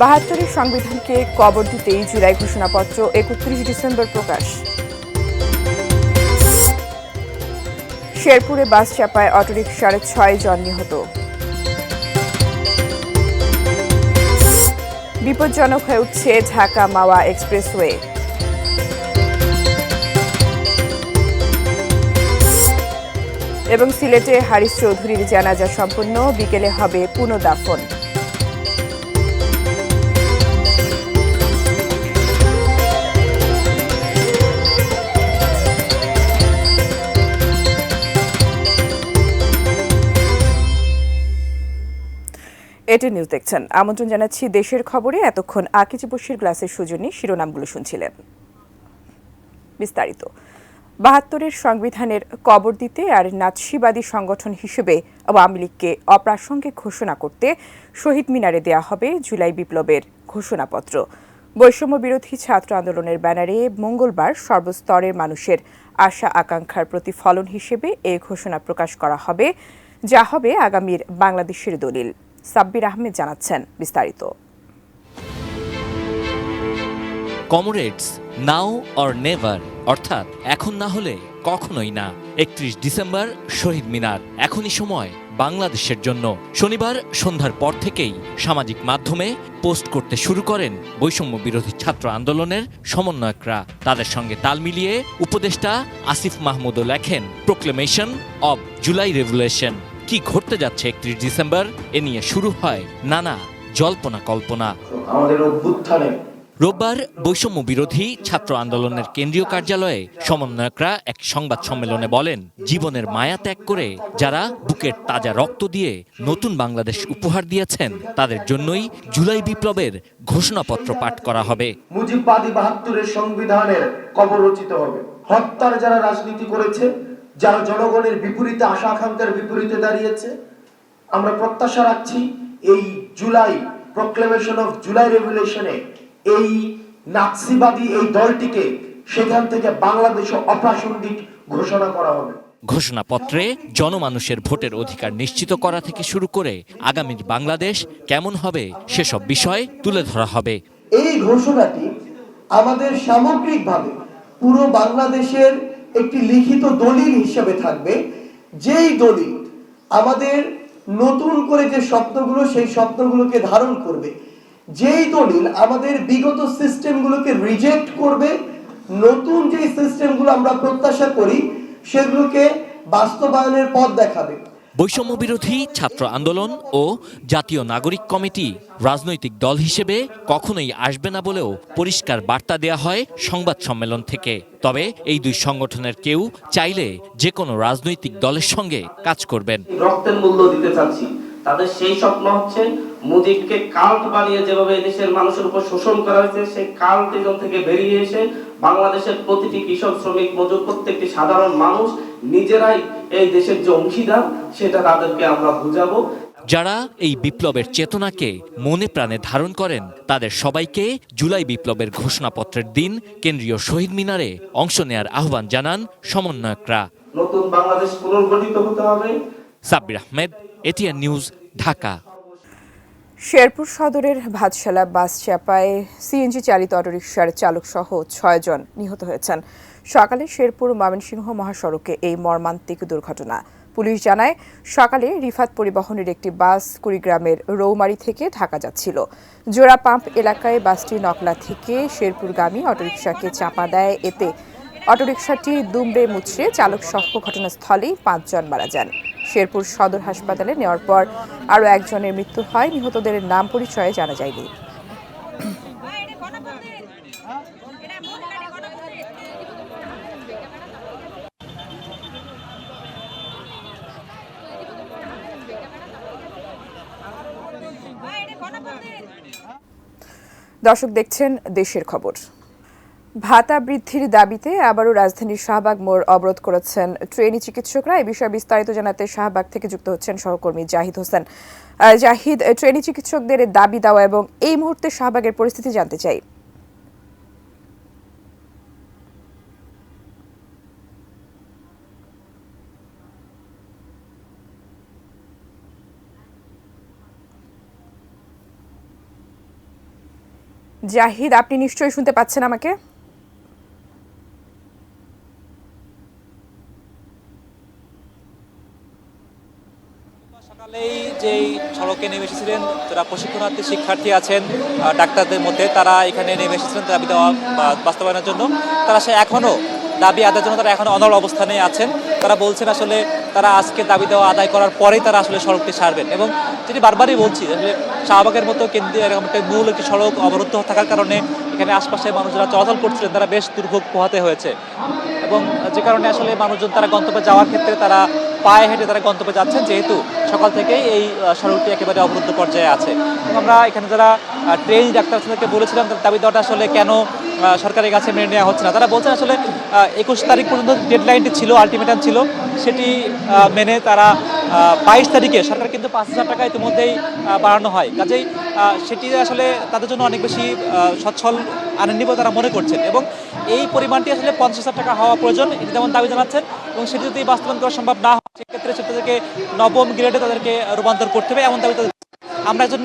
৭২-এর সংবিধানকে কবর দিতেই জুলাই ঘোষণাপত্র ৩১ ডিসেম্বর প্রকাশ। শেরপুরে বাস চাপায় অটোরিকশার ৬ জন নিহত। বিপজ্জনক হয়ে উঠছে ঢাকা মাওয়া এক্সপ্রেসওয়ে। এবং সিলেটে হারিস চৌধুরীর জানাজা সম্পন্ন, বিকেলে হবে পুনঃদাফন। এটি নিউজ দেখছেন। আমন্ত্রণ জানাচ্ছি দেশের খবরে। এতক্ষণ আকিজি বশির গ্লাসের সৌজন্যে শিরোনামগুলো শুনছিলেন। বিস্তারিত। ৭২-এর সংবিধানের কবর দিতে আর নাৎসিবাদী সংগঠন হিসেবে আওয়ামী লীগকে অপ্রাসঙ্গিক ঘোষণা করতে শহীদ মিনারে দেয়া হবে জুলাই বিপ্লবের ঘোষণাপত্র। বৈষম্য বিরোধী ছাত্র আন্দোলনের ব্যানারে মঙ্গলবার সর্বস্তরের মানুষের আশা আকাঙ্ক্ষার প্রতিফলন হিসেবে এই ঘোষণা প্রকাশ করা হবে, যা হবে আগামীর বাংলাদেশের দলিল। সাব্বির আহমেদ জানাচ্ছেন বিস্তারিত। কমরেডস, নাও অর নেভার, অর্থাৎ এখন না হলে কখনোই না। ৩১ ডিসেম্বর শহীদ মিনার, এখনই সময় বাংলাদেশের জন্য। শনিবার সন্ধ্যার পর থেকেই সামাজিক মাধ্যমে পোস্ট করতে শুরু করেন বৈষম্য বিরোধী ছাত্র আন্দোলনের সমন্বয়করা। তাদের সঙ্গে তাল মিলিয়ে উপদেষ্টা আসিফ মাহমুদও লেখেন প্রোক্লেমেশন অব জুলাই রেভলিউশন। কি ঘটতে যাচ্ছে ৩১ ডিসেম্বর, এ নিয়ে শুরু হয় নানা জল্পনা কল্পনা। আমাদের অভ্যুত্থানে রোববার বৈষম্য বিরোধী ছাত্র আন্দোলনের কেন্দ্রীয় কার্যালয়ে সমন্বয়করা এক সংবাদ সম্মেলনে বলেন, জীবনের মায়া ত্যাগ করে যারা বুকের তাজা রক্ত দিয়ে নতুন বাংলাদেশ উপহার দিয়েছেন, তাদের জন্যই জুলাই বিপ্লবের ঘোষণাপত্র পাঠ করা হবে। মুজিববাদী ৭২-এর সংবিধানের কবর রচিত হবে। হত্যার যারা রাজনীতি করেছে, যারা জনগণের বিপরীতে, আশা আকাঙ্ক্ষার বিপরীতে দাঁড়িয়েছে, আমরা প্রত্যাশা রাখছি এই জুলাই প্রোক্লেমেশন অফ জুলাই রেভলিউশনে এই নাৎসিবাদী এই দলটিকে সেখান থেকে বাংলাদেশে অপ্রাসঙ্গিক ঘোষণা করা হবে। ঘোষণাপত্রে জনমানুষের ভোটের অধিকার নিশ্চিত করা থেকে শুরু করে আগামীর বাংলাদেশ কেমন হবে সেসব বিষয় তুলে ধরা হবে। এই ঘোষণাটি আমাদের সামগ্রিকভাবে পুরো বাংলাদেশের একটি লিখিত দলিল হিসেবে থাকবে, যেই দলিল আমাদের নতুন করে যে স্বপ্নগুলো, সেই স্বপ্নগুলোকে ধারণ করবে, যেই দলিল আমাদের বিগত সিস্টেমগুলোকে রিজেক্ট করবে, নতুন যে সিস্টেমগুলো আমরা প্রত্যাশা করি সেগুলোকে বাস্তবায়নের পথ দেখাবে। বৈষম্য বিরোধী ছাত্র আন্দোলন ও জাতীয় নাগরিক কমিটি রাজনৈতিক দল হিসেবে কখনোই আসবে না বলেও পরিষ্কার বার্তা দেয়া হয় সংবাদ সম্মেলন থেকে। তবে এই দুই সংগঠনের কেউ চাইলে যে কোনো রাজনৈতিক দলের সঙ্গে কাজ করবেন। রক্তের মূল্য দিতে চাচ্ছি, তাদের সেই স্বপ্ন হচ্ছে মুজিবকে কাল্ট বানিয়ে যেভাবে দেশের মানুষের উপর শোষণ করা হয়েছে, সেই কাল্টিজম থেকে বেরিয়ে এসে বাংলাদেশের প্রতিটি কৃষক, শ্রমিক, মজুর, প্রত্যেকটি সাধারণ মানুষ নিজেরাই এই দেশের যে অংশীদার, সেটা তাদেরকে আমরা বুঝাবো। যারা এই বিপ্লবের চেতনাকে মনে প্রাণে ধারণ করেন, তাদের সবাইকে জুলাই বিপ্লবের ঘোষণাপত্রের দিন কেন্দ্রীয় শহীদ মিনারে অংশ নেয়ার আহ্বান জানান সমন্বয়করা। নতুন বাংলাদেশ পুনর্গঠিত হতে হবে। Sabbir Ahmed, ATN news, Dhaka. শেরপুর সদরের ভাতশালা বাস চাপায় সিএনজি চালিত অটোরিকশার চালক সহ ৬ জন নিহত হয়েছেন। সকালে শেরপুর ময়মনসিংহ মহাসড়কে এই মর্মান্তিক দুর্ঘটনা। পুলিশ জানায়, সকালে রিফাত পরিবহনের একটি বাস কুড়িগ্রামের রৌমারী থেকে ঢাকা যাচ্ছিল। জোড়া পাম্প এলাকায় বাসটি নকলা থেকে শেরপুরগামী অটোরিকশাকে চাপা দেয়। এতে অটোরিকশাটি দুমড়ে মুচড়ে চালক সহ ঘটনাস্থলেই ৫ জন মারা যান। শেরপুর সদর হাসপাতালে নেওয়ার পর আরও একজনের মৃত্যু হয়। নিহতদের নাম পরিচয়ে জানা যায়নি। দর্শক দেখছেন দেশের খবর। ভাতা বৃদ্ধির দাবিতে আবারও রাজধানীর শাহবাগ মোড় অবরোধ করেছেন ট্রেনি চিকিৎসকরা। এই বিষয়ে বিস্তারিত জানাতে শাহবাগ থেকে যুক্ত হচ্ছেন সহকর্মী জাহিদ হোসেন। জাহিদ, ট্রেনি চিকিৎসকদের দাবি দেওয়া এবং এই মুহূর্তে শাহবাগের পরিস্থিতি জানতে চাই। জাহিদ, আপনি নিশ্চয়ই শুনতে পাচ্ছেন আমাকে? সকালেই যেই সড়কে নেমে এসেছিলেন যারা প্রশিক্ষণার্থী শিক্ষার্থী আছেন ডাক্তারদের মধ্যে, তারা এখানে নেমে এসেছিলেন দাবি দেওয়া বাস্তবায়নের জন্য। তারা এখনও দাবি আদায়ের জন্য তারা এখনও অনড় অবস্থানে আছেন। তারা বলছেন আসলে তারা আজকে দাবি দেওয়া আদায় করার পরেই তারা আসলে সড়কটি ছাড়বেন। এবং যেটি বারবারই বলছি, আসলে শাহবাগের মতো কেন্দ্রীয় এরকম একটা মূল একটি সড়ক অবরুদ্ধ থাকার কারণে এখানে আশপাশের মানুষ যারা চলাচল করছিলেন তারা বেশ দুর্ভোগ পোহাতে হয়েছে। এবং যে কারণে আসলে মানুষজন তারা গন্তব্যে যাওয়ার ক্ষেত্রে তারা পায়ে হেঁটে তারা গন্তব্যে যাচ্ছেন, যেহেতু সকাল থেকেই এই সড়কটি একেবারে অবরুদ্ধ পর্যায়ে আছে। এবং আমরা এখানে যারা ট্রেন ডাক্তার তাদেরকে বলেছিলাম তাদের দাবি দেওয়াটা আসলে কেন সরকারের কাছে মেনে নেওয়া হচ্ছে না। তারা বলছেন আসলে 21 তারিখ পর্যন্ত ডেডলাইনটি ছিল, আলটিমেটাম ছিল, সেটি মেনে তারা 22 তারিখে সরকার কিন্তু 5,000 টাকা ইতিমধ্যেই বাড়ানো হয়। কাজেই সেটি আসলে তাদের জন্য অনেক বেশি সচ্ছল আনেননি বলে তারা মনে করছেন। এবং এই পরিমাণটি আসলে 50,000 টাকা হওয়া প্রয়োজন, এটি যেমন দাবি জানাচ্ছেন। এবং সেটি যদি বাস্তবায়ন করা সম্ভব না হয় সেক্ষেত্রে সেটাকে নবম গ্রেডে তাদেরকে রূপান্তর করতে হবে, এমন দাবি তাদের। আমরা একজন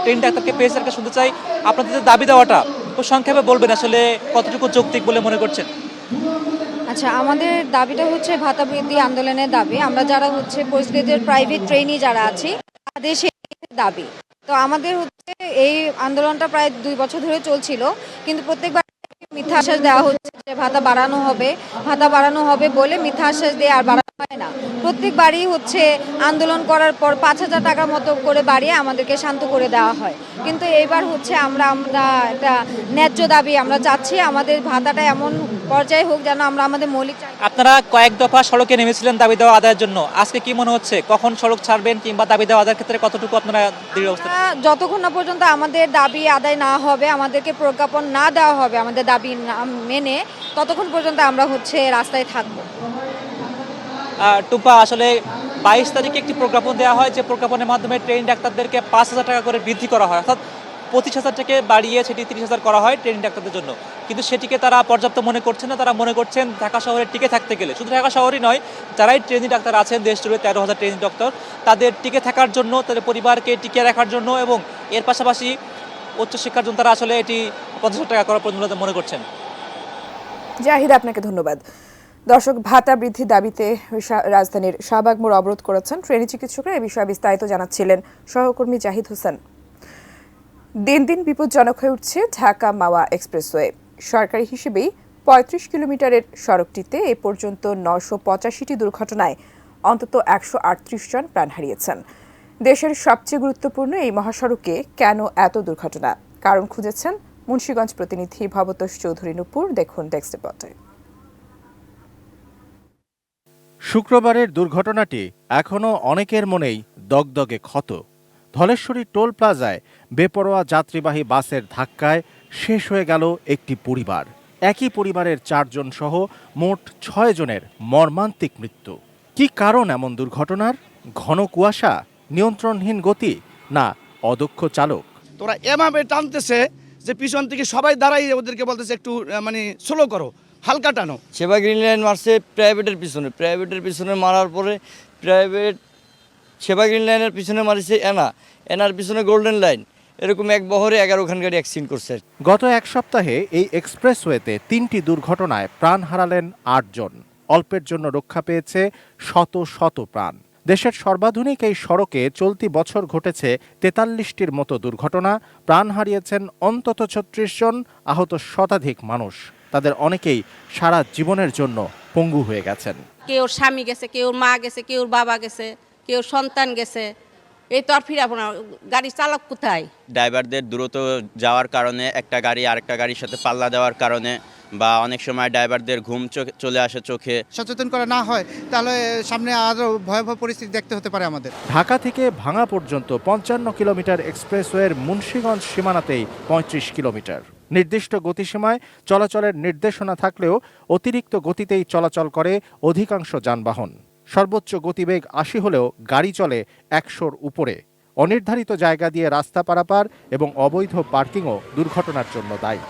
ট্রেন ডাক্তারকে পেয়েছি, একটা শুনতে চাই আপনাদের যে দাবি দেওয়াটা খুব সংক্ষেপে বলবেন আসলে কতটুকু যৌক্তিক বলে মনে করছেন? আচ্ছা, আমাদের দাবিটা হচ্ছে ভাতা বৃদ্ধি আন্দোলনের দাবি। আমরা যারা হচ্ছে পরিস্থিতির প্রাইভেট ট্রেনি যারা আছি তাদের সেই দাবি। তো আমাদের হচ্ছে এই আন্দোলনটা প্রায় 2 বছর ধরে চলছিল, কিন্তু প্রত্যেকবার মিথ্যা আশ্বাস দেওয়া হচ্ছে যে ভাতা বাড়ানো হবে বলে মিথ্যা আশ্বাস দিয়ে আর বাড়ানো হয় না। প্রত্যেকবারই হচ্ছে আন্দোলন করার পর 5,000 টাকার মতো করে বাড়িয়ে আমাদেরকে শান্ত করে দেওয়া হয়। কিন্তু এইবার হচ্ছে আমরা একটা ন্যায্য দাবি আমরা চাচ্ছি, আমাদের ভাতাটা এমন পর্যায়ে হোক যেন আমরা আমাদের মৌলিক। আপনারা কয়েক দফা সড়কে নেমেছিলেন দাবি দেওয়া আদায়ের জন্য, আজকে কি মনে হচ্ছে কখন সড়ক ছাড়বেন কিংবা দাবি দেওয়া আদায়ের ক্ষেত্রে কতটুকু আপনারা দৃঢ় অবস্থান? যতক্ষণ না পর্যন্ত আমাদের দাবি আদায় না হবে, আমাদেরকে প্রজ্ঞাপন না দেওয়া হবে আমাদের দাবি মেনে, ততক্ষণ পর্যন্ত আমরা হচ্ছে রাস্তায় থাকবো। টুপা, আসলে 22 তারিখে একটি প্রজ্ঞাপন দেওয়া হয়, যে প্রজ্ঞাপনের মাধ্যমে ট্রেন ডাক্তারদেরকে 5,000 টাকা করে বৃদ্ধি করা হয়, অর্থাৎ 25,000 থেকে বাড়িয়ে সেটি 30,000 করা হয় ট্রেন ডাক্তারদের জন্য। কিন্তু সেটিকে তারা পর্যাপ্ত মনে করছেন না। তারা মনে করছেন ঢাকা শহরে টিকে থাকতে গেলে, শুধু ঢাকা শহরই নয়, যারাই ট্রেনি ডাক্তার আছেন দেশ জুড়ে 13,000 ট্রেনি ডাক্তার, তাদের টিকে থাকার জন্য, তাদের পরিবারকে টিকে রাখার জন্য এবং এর পাশাপাশি উচ্চশিক্ষার জন্য তারা আসলে এটি 50,000 টাকা করার প্রয়োজন মনে করছেন। জাহিদ, আপনাকে ধন্যবাদ। দর্শক, ভাতা বৃদ্ধি দাবিতে রাজধানীর শাহবাগ মোড় অবরোধ করেছেন ট্রেনি চিকিৎসকরা। এ বিষয়ে বিস্তারিত জানাচ্ছিলেন সহকর্মী জাহিদ হোসেন। দিন দিন বিপজ্জনক হয়ে উঠছে ঢাকা মাওয়া এক্সপ্রেসওয়ে। সরকারি হিসেবেই 35 কিলোমিটারের সড়কটিতে এ পর্যন্ত 985টি দুর্ঘটনায় অন্তত 138 জন প্রাণ হারিয়েছেন। দেশের সবচেয়ে গুরুত্বপূর্ণ এই মহাসড়কে কেন এত দুর্ঘটনা, কারণ খুঁজেছেন মুন্সিগঞ্জ প্রতিনিধি ভবতোষ চৌধুরী নূপুর। দেখুন টেক্সট রিপোর্টে। শুক্রবারের দুর্ঘটনাটি এখনও অনেকের মনেই দগদগে ক্ষত। ধলেশ্বরী টোল প্লাজায় বেপরোয়া যাত্রীবাহী বাসের ধাক্কায় শেষ হয়ে গেল একটি পরিবার। একই পরিবারের 4 জন সহ মোট 6 জনের মর্মান্তিক মৃত্যু। কি কারণ এমন দুর্ঘটনার? ঘন কুয়াশা, নিয়ন্ত্রণহীন গতি, না অদক্ষ চালক? তোরা এভাবে টানতেছে যে পিছন থেকে সবাই দাঁড়াই ওদেরকে বলতেছে একটু স্লো করো, হালকা টানো। সেবা গ্রিন লাইন মারছে প্রাইভেটের পিছনে মারার পরে প্রাইভেট সেবা গ্রিন লাইনের পিছনে মারিছে এনার পিছনে গোল্ডেন লাইন, এরকম এক বহরে 11খান গাড়ি অ্যাক্সিডেন্ট করছে। গত এক সপ্তাহে এই এক্সপ্রেসওয়েতে 3টি দুর্ঘটনায় প্রাণ হারালেন 8 জন। অল্পের জন্য রক্ষা পেয়েছে শত শত প্রাণ। দেশের সর্বাধুনিক এই সড়কে চলতি বছর ঘটেছে 43টির মতো দুর্ঘটনা। প্রাণ হারিয়েছেন অন্তত 36 জন, আহত শতাধিক মানুষ। তাদের অনেকেই সারা জীবনের জন্য পঙ্গু হয়ে গেছেন। কেউ স্বামী গেছে, কেউ মা গেছে, কেউ বাবা গেছে, কেউ সন্তান গেছে। এই তো আর ফিরাবো না। গাড়ি চালক কোথায়? ড্রাইভারদের দ্রুত যাওয়ার কারণে একটা গাড়ি আরেকটা গাড়ির সাথে পাল্লা দেওয়ার কারণে, বা অনেক সময় ড্রাইভারদের ঘুম চলে আসে চোখে। সচেতন করা না হয় তাহলে সামনে আরও ভয়াবহ পরিস্থিতি দেখতে হতে পারে আমাদের। ঢাকা থেকে ভাঙা পর্যন্ত 55 কিলোমিটার এক্সপ্রেসওয়ের মুন্সিগঞ্জ সীমানাতেই 35 কিলোমিটার। নির্দিষ্ট গতিসীমায় চলাচলের নির্দেশনা থাকলেও অতিরিক্ত গতিতেই চলাচল করে অধিকাংশ যানবাহন। সর্বোচ্চ গতিবেগ 80 হলেও গাড়ি চলে 100-র উপরে। অনির্ধারিত জায়গা দিয়ে রাস্তা পারাপার এবং অবৈধ পার্কিংও দুর্ঘটনার জন্য দায়ী।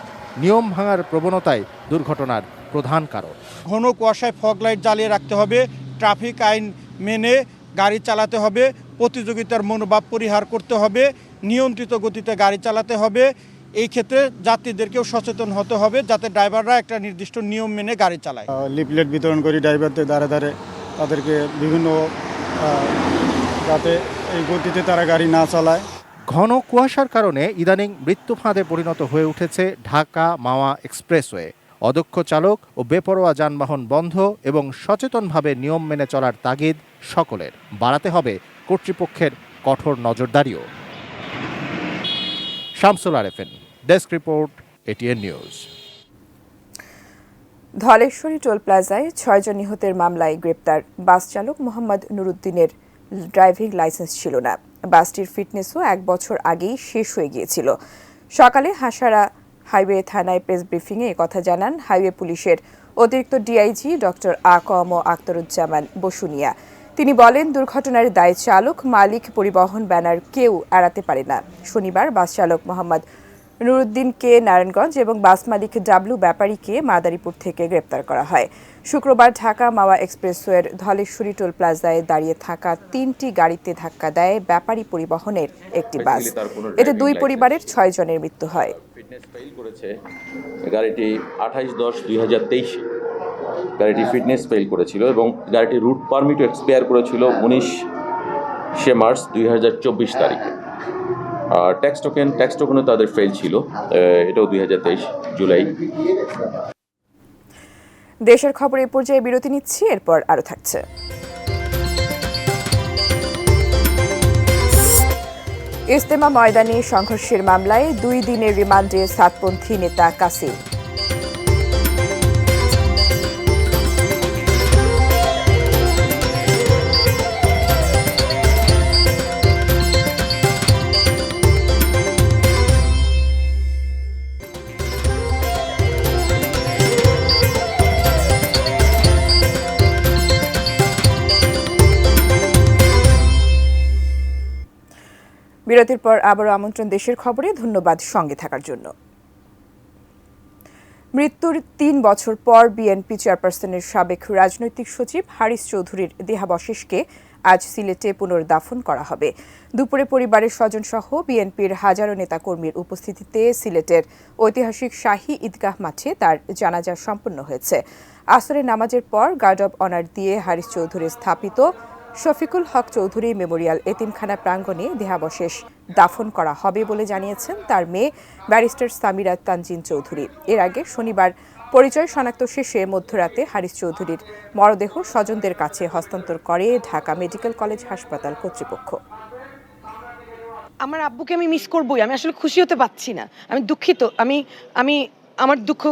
নিয়ম ভাঙার প্রবণতাই দুর্ঘটনার প্রধান কারণ। ঘন কুয়াশায় ফগ লাইট জ্বালিয়ে রাখতে হবে, ট্রাফিক আইন মেনে গাড়ি চালাতে হবে, প্রতিযোগিতার মনোভাব পরিহার করতে হবে, নিয়ন্ত্রিত গতিতে গাড়ি চালাতে হবে, এই ক্ষেত্রে যাত্রীদেরকেও সচেতন হতে হবে যাতে ড্রাইভাররা একটা নির্দিষ্ট নিয়ম মেনে গাড়ি চালায়। লিফলেট বিতরণ করি ড্রাইভারদের দ্বারা তাদেরকে বিভিন্ন যাতে এই গতিতে তারা গাড়ি না চালায়। ঘন কুয়াশার কারণে ইদানিং মৃত্যু ফাঁদে পরিণত হয়ে উঠেছে ঢাকা মাওয়া এক্সপ্রেসওয়ে। অদক্ষ চালক ও বেপরোয়া যানবাহন বন্ধ এবং সচেতনভাবে নিয়ম মেনে চলার তাগিদ সকলের। বাড়াতে হবে কর্তৃপক্ষের কঠোর নজরদারিও। Shamsul Arefin, desk report, ATN news. Dhaleshwari toll প্লাজায় 6 জন নিহতের মামলায় গ্রেপ্তার বাস চালক মোহাম্মদ নুরুদ্দিনের ড্রাইভিং লাইসেন্স ছিল না। বাসটির ফিটনেসও 1 বছর আগেই শেষ হয়ে গিয়েছিল। সকালে হাসারা হাইওয়ে থানায় প্রেস ব্রিফিংয়ে একথা জানান হাইওয়ে পুলিশের অতিরিক্ত ডিআইজি ডক্টর আ.ক.ম আখতারুজ্জামান বসুনিয়া। তিনি বলেন, দুর্ঘটনার দায় চালক, মালিক, পরিবহন ব্যানার কেউ এড়াতে পারে না। শনিবার বাস চালক মোহাম্মদ নুরুদ্দিনকে নারায়ণগঞ্জ এবং বাস মালিক ডাব্লু ব্যাপারীকে মাদারীপুর থেকে গ্রেপ্তার করা হয়। শুক্রবার ঢাকা মাওয়া এক্সপ্রেসওয়ের ধলেশ্বরী টোল প্লাজায় দাঁড়িয়ে থাকা 3টি গাড়িতে ধাক্কা দেয় ব্যাপারী পরিবহনের একটি বাস। এতে 2 পরিবারের 6 জনের মৃত্যু হয়। ফিটনেস ফেল করেছে গাড়িটি 28/10/2023 গাড়িটি ফিটনেস ফেল করেছিল এবং গাড়িটির রুট পারমিটও এক্সপায়ার করেছিল 19 মার্চ 2024 তারিখে। আর ট্যাক্স টোকেনও তাদের ফেল ছিল, এটাও 2023 জুলাই। দেশের খবর এই পর্যায়ে বিরতি নিচ্ছি, এরপর আরো থাকছে। ইজতেমা ময়দানে সংঘর্ষের মামলায় 2 দিনের রিমান্ডে সাতপন্থী নেতা কাসিম। বিরতির পর আবারও আমন্ত্রণ দেশের খবরে। ধন্যবাদ সঙ্গে থাকার জন্য। মৃত্যুর 3 বছর পর বিএনপি চেয়ারপারসনের সাবেক রাজনৈতিক সচিব হারিস চৌধুরীর দেহাবশেষকে আজ সিলেটে পুনর্দাফন করা হবে। দুপুরে পরিবারের স্বজনসহ বিএনপির হাজারো নেতাকর্মীর উপস্থিতিতে সিলেটের ঐতিহাসিক শাহী ঈদগাহ মাঠে তার জানাজা সম্পন্ন হয়েছে। আসরের নামাজের পর গার্ড অব অনার দিয়ে হারিস চৌধুরী স্থাপিত শফিকুল হক চৌধুরী মেমোরিয়াল এতিমখানা প্রাঙ্গণে দেহাবশেষ দাফন করা হবে বলে জানিয়েছেন তার মেয়ে ব্যারিস্টার সামিরা তানজিন চৌধুরী। এর আগে শনিবার পরিচয় শনাক্ত শেষে মধ্যরাতে হারিস চৌধুরীর মরদেহ স্বজনদের কাছে হস্তান্তর করে ঢাকা মেডিকেল কলেজ হাসপাতাল কর্তৃপক্ষ। আমার আব্বুকে আমি মিস করবই, আমি আসলে খুশি হতে পারছি না, আমি দুঃখিত। আমি আমার দুঃখ,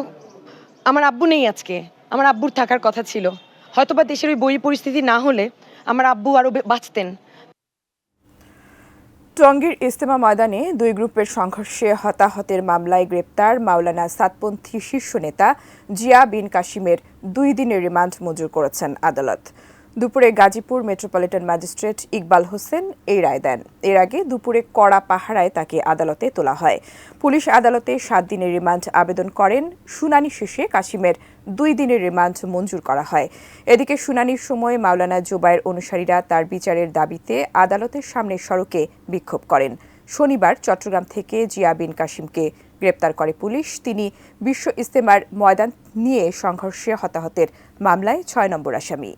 আমার আব্বু নেই আজকে, আমার আব্বুর থাকার কথা ছিল। হয়তোবা দেশের ওই বই পরিস্থিতি না হলে আমার আব্বু আরো বাঁচতেন। টঙ্গীর ইজতেমা ময়দানে 2 গ্রুপের সংঘর্ষে হতাহতের মামলায় গ্রেপ্তার মাওলানা সাতপন্থী শীর্ষ নেতা জিয়া বিন কাসিমের 2 দিনের রিমান্ড মঞ্জুর করেছেন আদালত। দুপুরে গাজীপুর মেট্রোপলিটন ম্যাজিস্ট্রেট ইকবাল হোসেন এই রায় দেন। এর আগে দুপুরে কড়া পাহারায় তাকে আদালতে তোলা হয়। পুলিশ আদালতে 7 দিনের রিমান্ড আবেদন করেন। শুনানি শেষে কাসিমের 2 দিনের রিমান্ড মঞ্জুর করা হয়। এদিকে শুনানির সময় মাওলানা জুবায়ের অনুসারীরা তার বিচারের দাবিতে আদালতের সামনে সড়কে বিক্ষোভ করেন। শনিবার চট্টগ্রাম থেকে জিয়া বিন কাসিমকে গ্রেপ্তার করে পুলিশ। তিনি বিশ্ব ইজতেমার ময়দান নিয়ে সংঘর্ষে হতাহতের মামলায় 6 নম্বর আসামি।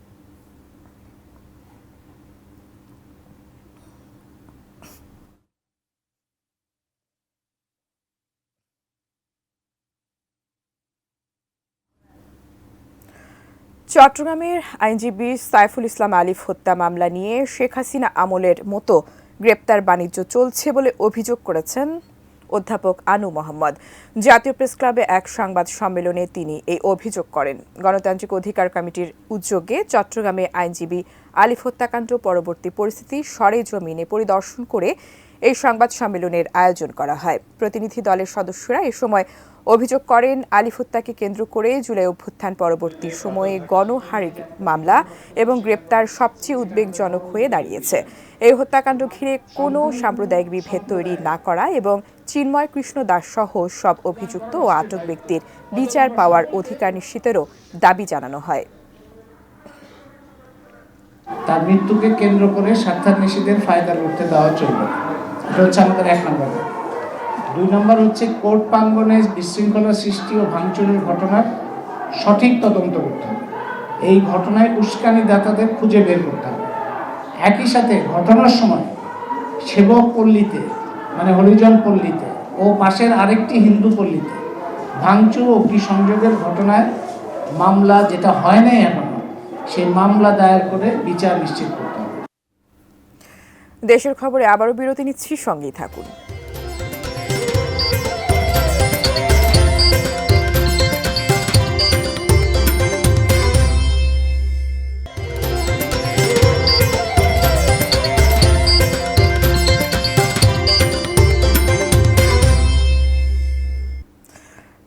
চট্টগ্রামের আইনজীবী সাইফুল ইসলাম আলিফ হত্যা মামলা নিয়ে শেখ হাসিনা আমলের মতো গ্রেপ্তার বাণিজ্য চলছে বলে অভিযোগ করেছেন অধ্যাপক আনু মোহাম্মদ। জাতীয় প্রেস ক্লাবে এক সংবাদ সম্মেলনে তিনি এই অভিযোগ করেন। গণতান্ত্রিক অধিকার কমিটির উদ্যোগে চট্টগ্রামে আইনজীবী আলিফ হত্যাকাণ্ড পরবর্তী পরিস্থিতি সরেজমিনে পরিদর্শন করে এই সংবাদ সম্মেলনের আয়োজন করা হয়। প্রতিনিধি দলের সদস্যরা এ সময় অভিযোগ করেন, আলিফ হত্যাকে কেন্দ্র করে জুলাই অভ্যুত্থান পরবর্তী সময়ে গণহারের মামলা এবং গ্রেপ্তার সবচেয়ে উদ্বেগজনক হয়ে দাঁড়িয়েছে। এই হত্যাকাণ্ড ঘিরে কোনো সাম্প্রদায়িক বিভেদ তৈরি না করা এবং চিন্ময় কৃষ্ণ দাস সহ সব অভিযুক্ত ও আটক ব্যক্তির বিচার পাওয়ার অধিকার নিশ্চিতেরও দাবি জানানো হয়। তার মৃত্যুকে কেন্দ্র করে স্বার্থান্বেষীদের ফায়দা লুটতে দেওয়ার জন্য, এটা হচ্ছে আমাদের 1 নম্বর। 2 নম্বর হচ্ছে কোর্ট প্রাঙ্গণে বিশৃঙ্খলা সৃষ্টি ও ভাঙচুরের ঘটনার সঠিক তদন্ত করতে হবে। এই ঘটনায় উস্কানিদাতাদের খুঁজে বের করতে হবে। একই সাথে ঘটনার সময় সেবক পল্লীতে মানে হরিজন পল্লীতে ও পাশের আরেকটি হিন্দু পল্লীতে ভাঙচুর ও অগ্নিসংযোগের ঘটনায় মামলা যেটা হয় নাই এখনো, সেই মামলা দায়ের করে বিচার নিশ্চিত করতে হবে। দেশের খবরে আবারও বিরতি নিচ্ছি, সঙ্গেই থাকুন।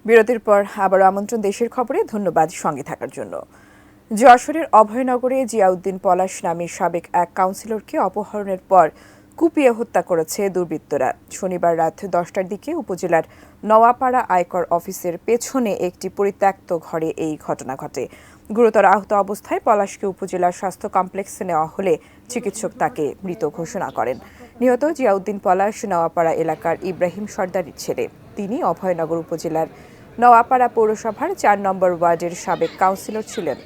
বিরতির পর আবারও আমন্ত্রণ দেশের খবরে, ধন্যবাদ সঙ্গে থাকার জন্য। যশোরের অভয়নগরে জিয়াউদ্দিন পলাশ নামে সাবেক এক কাউন্সিলরকে অপহরণের পর কুপিয়ে হত্যা করেছে দুর্বৃত্তরা। শনিবার রাত 10টার দিকে উপজেলার নওয়াপাড়া আয়কর অফিসের পেছনে একটি পরিত্যক্ত ঘরে এই ঘটনা ঘটে। গুরুতর আহত অবস্থায় পলাশকে উপজেলা স্বাস্থ্য কমপ্লেক্সে নেওয়া হলে চিকিৎসক তাকে মৃত ঘোষণা করেন। নিহত জিয়াউদ্দিন পলাশ নওয়াপাড়া এলাকার ইব্রাহিম সর্দারের ছেলে। তিনি অভয়নগর উপজেলার নওয়াপাড়া পৌরসভার 4 নম্বর ওয়ার্ডের সাবেক কাউন্সিলর ছিলেন।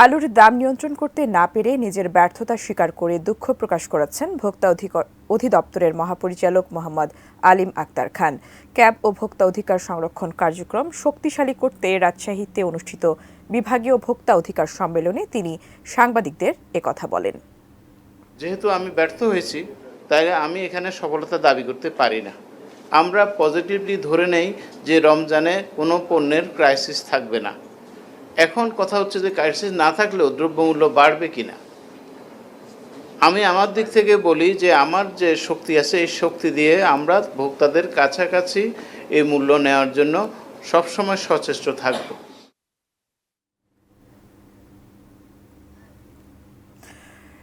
আলুর দাম নিয়ন্ত্রণ করতে না পেরে নিজের ব্যর্থতা স্বীকার করে দুঃখ প্রকাশ করেছেন ভোক্তা অধিদপ্তরের মহাপরিচালক মোহাম্মদ আলিম আক্তার খান। ক্যাব ও ভোক্তা অধিকার সংরক্ষণ কার্যক্রম শক্তিশালী করতে রাজশাহীতে অনুষ্ঠিত বিভাগীয় ভোক্তা অধিকার সম্মেলনে তিনি সাংবাদিকদের একথা বলেন। যেহেতু আমি ব্যর্থ হয়েছি, তাই আমি এখানে সফলতা দাবি করতে পারি না। আমরা পজিটিভলি ধরে নেই যে রমজানে কোনো পণ্যের ক্রাইসিস থাকবে না। এখন কথা হচ্ছে যে ক্রাইসিস না থাকলেও দ্রব্যমূল্য বাড়বে কিনা। আমি আমার দিক থেকে বলি যে আমার যে শক্তি আছে এই শক্তি দিয়ে আমরা ভোক্তাদের কাছাকাছি এই মূল্য নেওয়ার জন্য সবসময় সচেষ্ট থাকব।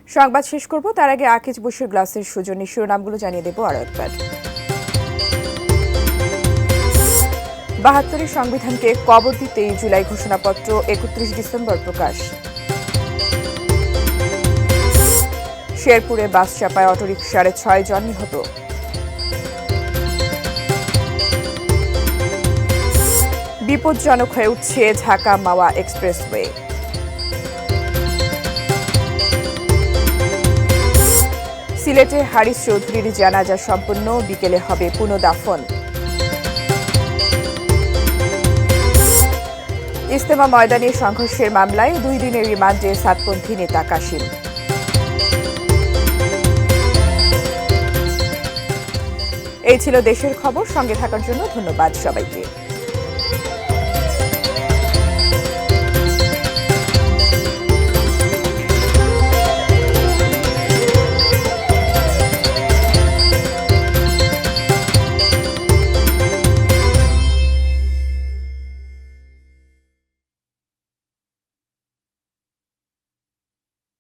সংবাদ শেষ করব, তার আগে আকিজ বসির গ্লাসের সৌজন্যে শিরোনামগুলো জানিয়ে দেব আরও একবার। 72 সংবিধানকে কবর দিতে জুলাই ঘোষণাপত্র 31 ডিসেম্বর প্রকাশ। শেরপুরে বাস চাপায় অটোরিকশার 6 জন নিহত। বিপজ্জনক হয়ে উঠছে ঢাকা মাওয়া এক্সপ্রেসওয়ে। সিলেটে হারিস চৌধুরীর জানাজা সম্পন্ন, বিকেলে হবে পুনঃদাফন। ইজতেমা ময়দানে সংঘর্ষের মামলায় 2 দিনের রিমান্ডে সাতপন্থী নেতা কাশিম। এই ছিল দেশের খবর। সঙ্গে থাকার জন্য ধন্যবাদ সবাইকে।